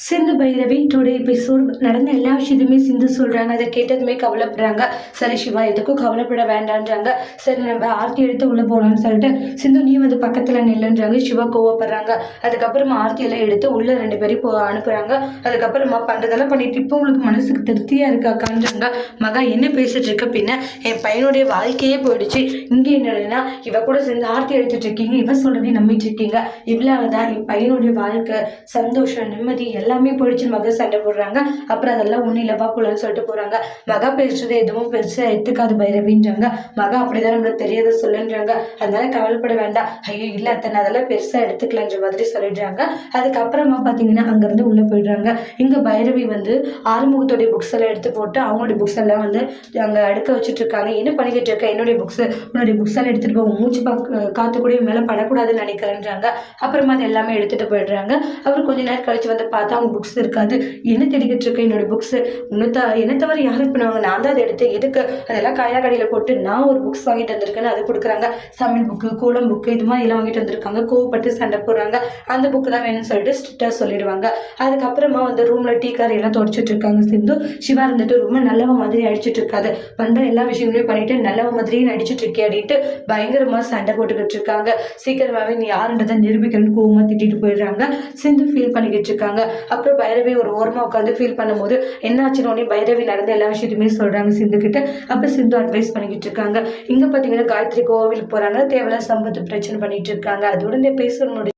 Sindhu Bhairavi today episode நடந்த எல்லா விஷயத்தையுமே சிந்து சொல்றாங்க. அதை கேட்டதுமே கவலைப்படுறாங்க. சரி சிவா எதுக்கும் கவலைப்பட வேண்டான்றாங்க. சரி நம்ம ஆர்த்தி எடுத்து உள்ள போகலாம்னு சொல்லிட்டு சிந்து நீ வந்து பக்கத்துல நில்லுன்றாங்க. சிவா கோவப்படுறாங்க. அதுக்கப்புறமா ஆர்த்தியெல்லாம் எடுத்து உள்ள 2 பேரும் அனுப்புறாங்க. அதுக்கப்புறமா பண்றதெல்லாம் பண்ணிட்டு இப்போ உங்களுக்கு மனசுக்கு திருப்தியா இருக்காக்கான்றாங்க. மகா என்ன பேசிட்டு இருக்க, பின்ன என் பையனுடைய வாழ்க்கையே போயிடுச்சு, இங்கே என்னன்னா இவ கூட சேர்ந்து ஆர்த்தி எடுத்துட்டு இருக்கீங்க, இவ சொல்றதை நம்பிட்டு இருக்கீங்க, இவ்வளவுதான் என் பையனுடைய வாழ்க்கை, சந்தோஷம், நிம்மதி எல்லாமே போயிடுச்சு. மகா சண்டை போடுறாங்க. அப்புறம் அதெல்லாம் ஒன்றும் இல்லவா போலன்னு சொல்லிட்டு போறாங்க. மகா பேசுறது எதுவும் பெருசா எடுத்துக்காது பைரவின்றாங்க. மகா அப்படிதான் நம்மளுக்கு தெரியாத சொல்லுன்றாங்க. அதனால கவலைப்பட வேண்டாம். ஐயோ இல்ல அத்தனை அதெல்லாம் பெருசா எடுத்துக்கலான்ற மாதிரி சொல்லிடுறாங்க. அதுக்கப்புறமா பாத்தீங்கன்னா அங்கிருந்து உள்ள போயிடுறாங்க. இங்க பைரவி வந்து ஆறுமுகத்துடைய புக்ஸ் எல்லாம் எடுத்து போட்டு அவங்களுடைய புக்ஸ் எல்லாம் வந்து அங்க அடுக்க வச்சுட்டு இருக்காங்க. என்ன பண்ணிக்கிட்டு இருக்க, என்னுடைய புக்ஸ் உன்னுடைய புக்ஸ் எல்லாம் எடுத்துட்டு போய் மூச்சு காத்து கூட மேல படக்கூடாதுன்னு நினைக்கிறேன்றாங்க. அப்புறமா அது எல்லாமே எடுத்துட்டு போயிடுறாங்க. அவர் கொஞ்ச நேரம் கழிச்சு வந்து பார்த்தா அவங்க புக்ஸ் இருக்காது. என்ன தேடிக்கிட்டு இருக்க, என்னோட புக்ஸ் என்ன தவிர யாரும் பண்ணுவாங்க, நான் தான் அதை எடுத்தேன், எதுக்கு அதெல்லாம் காயா கடையில போட்டு நான் ஒரு புக்ஸ் வாங்கிட்டு வந்திருக்கேன்னு அது கொடுக்குறாங்க. சமையல் புக்கு, கூடம் புக்கு, இது மாதிரி எல்லாம் வாங்கிட்டு வந்திருக்காங்க. கோவப்பட்டு சண்டை போடுறாங்க. அந்த புக்கு தான் வேணும்னு சொல்லிட்டு ஸ்ட்ரிக்டா சொல்லிடுவாங்க. அதுக்கப்புறமா வந்து ரூம்ல டீ கார் எல்லாம் தொடச்சிட்டு இருக்காங்க. சிந்து சிவா இருந்துட்டு ரொம்ப நல்லவ மாதிரி அடிச்சுட்டு இருக்காது, பண்ற எல்லா விஷயங்களையும் பண்ணிட்டு நல்லவ மாதிரியே நடிச்சுட்டு இருக்கே அப்படின்ட்டு பயங்கரமா சண்டை போட்டுக்கிட்டு இருக்காங்க. சீக்கிரமாவே நீ யாருன்றதை நிரூபிக்கணும்னு கோவமா திட்டிட்டு போயிடுறாங்க. சிந்து ஃபீல் பண்ணிக்கிட்டு இருக்காங்க. அப்புறம் பைரவி ஒரு ஓரமா உட்காந்து ஃபீல் பண்ணும்போது என்னாச்சுன்னு பைரவி நடந்த எல்லா விஷயத்தையுமே சொல்றாங்க சிந்து கிட்ட. அப்ப சிந்து அட்வைஸ் பண்ணிக்கிட்டு இருக்காங்க. இங்க பாத்தீங்கன்னா காயத்ரி கோவிலுக்கு போறாங்க. தேவையில்ல சம்பத்து பிரச்சனை பண்ணிட்டு இருக்காங்க. அதோட இந்த பேச